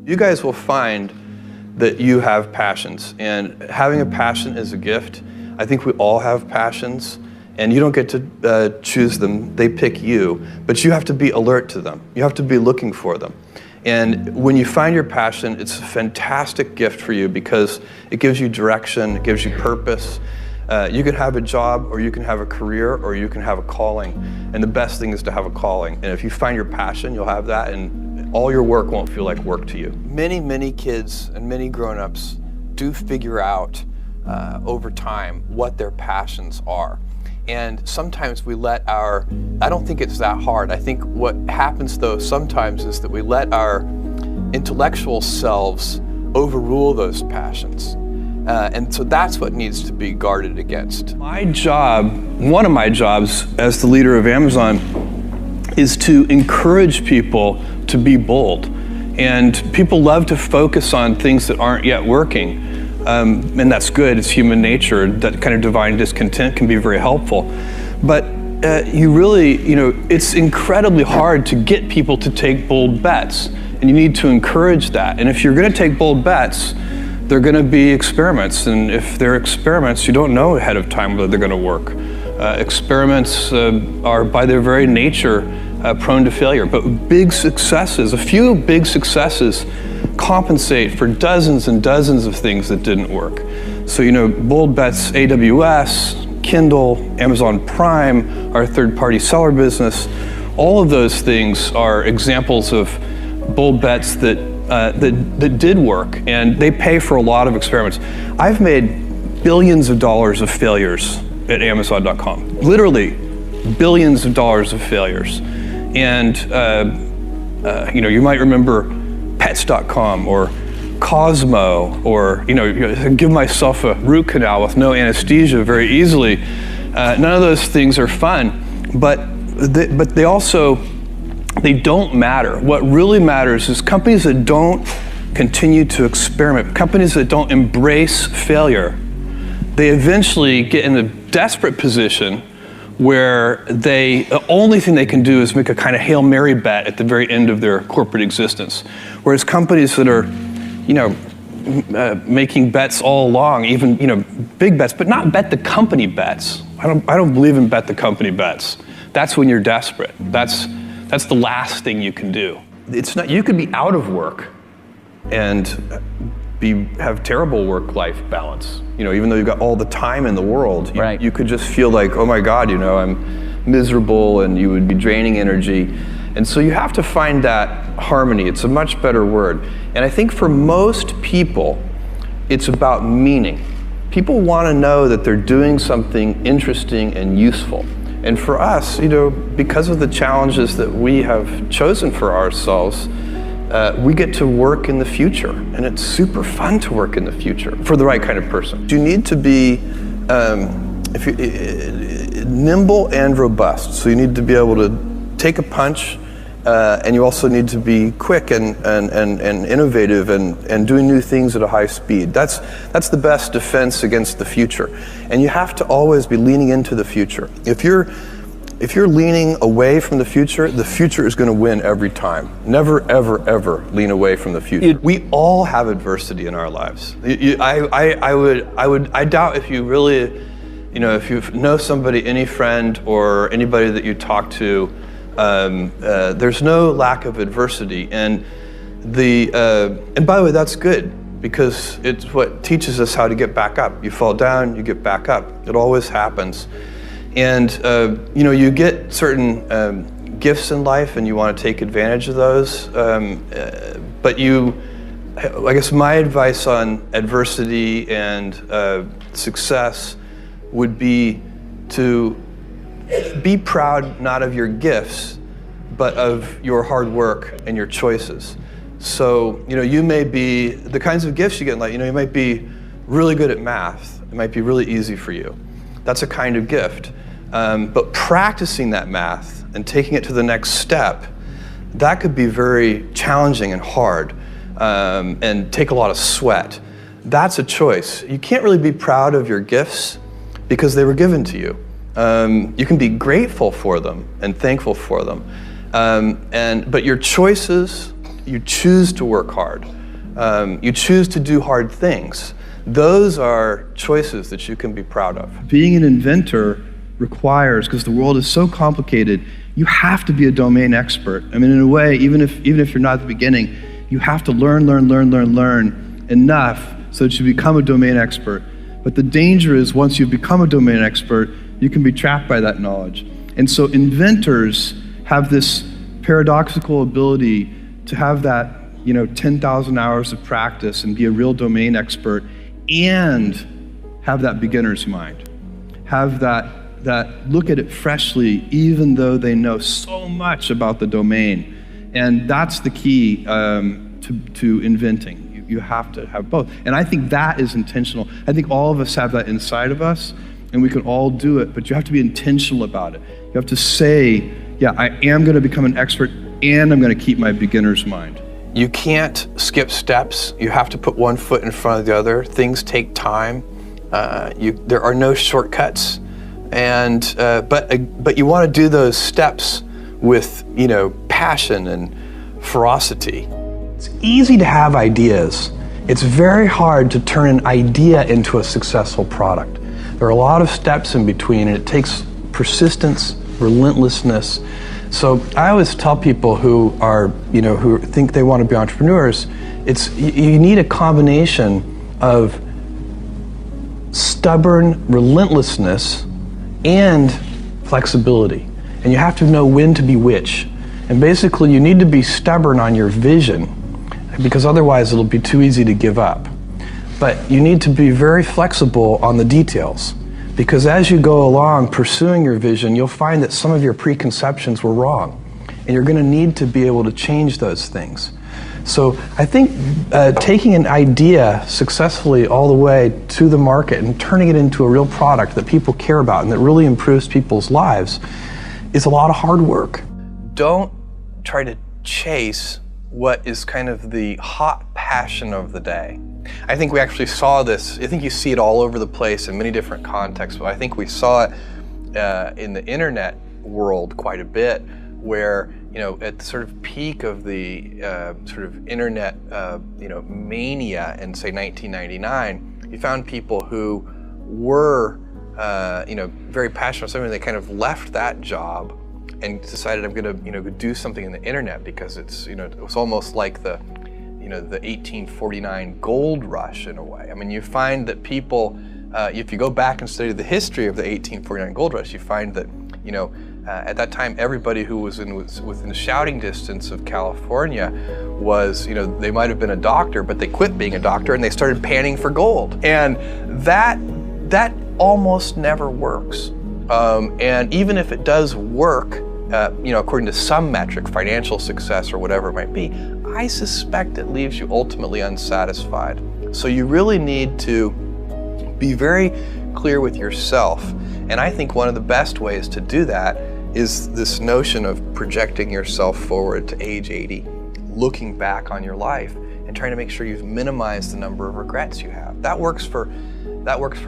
You guys will find that you have passions, and having a passion is a gift. I think we all have passions, and you don't get to choose them. They pick you, but you have to be alert to them. You have to be looking for them. And when you find your passion, it's a fantastic gift for you because it gives you direction, it gives you purpose. You can have a job, or you can have a career, or you can have a calling. And the best thing is to have a calling. And if you find your passion, you'll have that, and all your work won't feel like work to you. Many kids and many grown-ups do figure out over time what their passions are. And sometimes we let I don't think it's that hard. I think what happens though sometimes is that we let our intellectual selves overrule those passions. And so that's what needs to be guarded against. My job, one of my jobs as the leader of Amazon, is to encourage people to be bold. And people love to focus on things that aren't yet working. And that's good, it's human nature. That kind of divine discontent can be very helpful. But you really, it's incredibly hard to get people to take bold bets. And you need to encourage that. And if you're gonna take bold bets, they're gonna be experiments. And if they're experiments, you don't know ahead of time whether they're gonna work. Experiments are by their very nature prone to failure. But big successes, a few big successes, compensate for dozens and dozens of things that didn't work. So, bold bets, AWS, Kindle, Amazon Prime, our third-party seller business, all of those things are examples of bold bets that did work, and they pay for a lot of experiments. I've made billions of dollars of failures at Amazon.com, literally billions of dollars of failures. And you might remember Pets.com or Cosmo, or give myself a root canal with no anesthesia very easily. None of those things are fun, but they don't matter. What really matters is companies that don't continue to experiment, companies that don't embrace failure. They eventually get in a desperate position where the only thing they can do is make a kind of Hail Mary bet at the very end of their corporate existence. Whereas companies that are, making bets all along, even, big bets, but not bet the company bets. I don't believe in bet the company bets. That's when you're desperate. That's the last thing you can do. It's not, you could be out of work and have terrible work-life balance. Even though you've got all the time in the world, right. You could just feel like, oh my God, I'm miserable, and you would be draining energy. And so you have to find that harmony. It's a much better word. And I think for most people, it's about meaning. People want to know that they're doing something interesting and useful. And for us, because of the challenges that we have chosen for ourselves, we get to work in the future, and it's super fun to work in the future for the right kind of person. You need to be nimble and robust. So you need to be able to take a punch, and you also need to be quick and innovative and doing new things at a high speed. That's the best defense against the future. And you have to always be leaning into the future. If you're leaning away from the future is going to win every time. Never, ever, ever lean away from the future. We all have adversity in our lives. I doubt if you really, if you know somebody, any friend or anybody that you talk to, there's no lack of adversity. And by the way, that's good, because it's what teaches us how to get back up. You fall down, you get back up. It always happens. And you get certain gifts in life, and you want to take advantage of those. But I guess my advice on adversity and success would be to be proud not of your gifts, but of your hard work and your choices. So you may be the kinds of gifts you get in life. You might be really good at math. It might be really easy for you. That's a kind of gift. But practicing that math and taking it to the next step, that could be very challenging and hard, and take a lot of sweat. That's a choice. You can't really be proud of your gifts because they were given to you. You can be grateful for them and thankful for them. But your choices, you choose to work hard. You choose to do hard things. Those are choices that you can be proud of. Being an inventor requires, because the world is so complicated, you have to be a domain expert. I mean, in a way, even if you're not at the beginning, you have to learn enough so that you become a domain expert. But the danger is once you become a domain expert, you can be trapped by that knowledge. And so inventors have this paradoxical ability to have that 10,000 hours of practice and be a real domain expert and have that beginner's mind. Have that look at it freshly, even though they know so much about the domain. And that's the key to inventing. You have to have both. And I think that is intentional. I think all of us have that inside of us, and we can all do it, but you have to be intentional about it. You have to say, yeah, I am going to become an expert, and I'm going to keep my beginner's mind. You can't skip steps. You have to put one foot in front of the other. Things take time. There are no shortcuts. And but you want to do those steps with passion and ferocity. It's easy to have ideas. It's very hard to turn an idea into a successful product. There are a lot of steps in between, and it takes persistence, relentlessness. So I always tell people who are, who think they want to be entrepreneurs, you need a combination of stubborn relentlessness and flexibility. And you have to know when to be which. And basically you need to be stubborn on your vision, because otherwise it'll be too easy to give up. But you need to be very flexible on the details, because as you go along pursuing your vision, you'll find that some of your preconceptions were wrong, and you're going to need to be able to change those things. So I think taking an idea successfully all the way to the market and turning it into a real product that people care about and that really improves people's lives is a lot of hard work. Don't try to chase what is kind of the hot passion of the day. I think we actually saw this. I think you see it all over the place in many different contexts, but I think we saw it in the internet world quite a bit, where at the sort of peak of the sort of internet mania in, say, 1999, you found people who were very passionate about something. They kind of left that job and decided, I'm going to do something in the internet, because it's it was almost like the the 1849 gold rush in a way. I mean, you find that people, if you go back and study the history of the 1849 gold rush, you find that at that time everybody who was within shouting distance of California was they might have been a doctor, but they quit being a doctor and they started panning for gold, and that almost never works. And even if it does work, according to some metric, financial success or whatever it might be, I suspect it leaves you ultimately unsatisfied. So you really need to be very clear with yourself. And I think one of the best ways to do that is this notion of projecting yourself forward to age 80, looking back on your life and trying to make sure you've minimized the number of regrets you have. That works for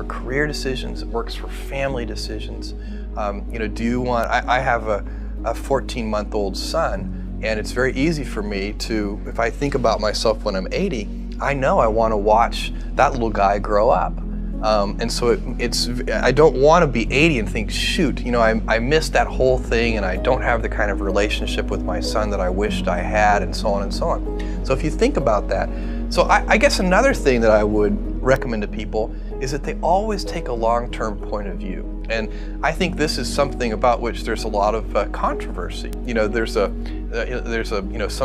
career decisions. It works for family decisions. Do you want? I have a 14-month-old son, and it's very easy for me to, if I think about myself when I'm 80, I know I want to watch that little guy grow up. And so I don't want to be 80 and think, shoot, I missed that whole thing, and I don't have the kind of relationship with my son that I wished I had, and so on and so on. So if you think about that, so I guess another thing that I would recommend to people is that they always take a long-term point of view. And I think this is something about which there's a lot of controversy. There's a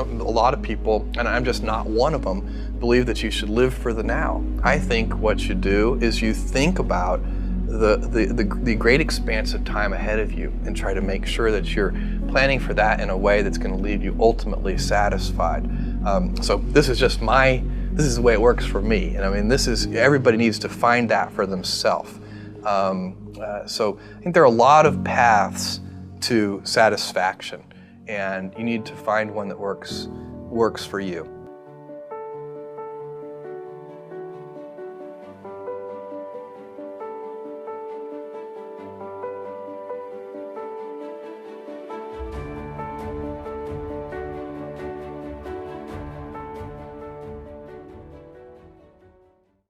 lot of people, and I'm just not one of them, believe that you should live for the now. I think what you do is you think about the great expanse of time ahead of you and try to make sure that you're planning for that in a way that's going to leave you ultimately satisfied. So this is the way it works for me. And I mean, everybody needs to find that for themselves. So I think there are a lot of paths to satisfaction, and you need to find one that works for you.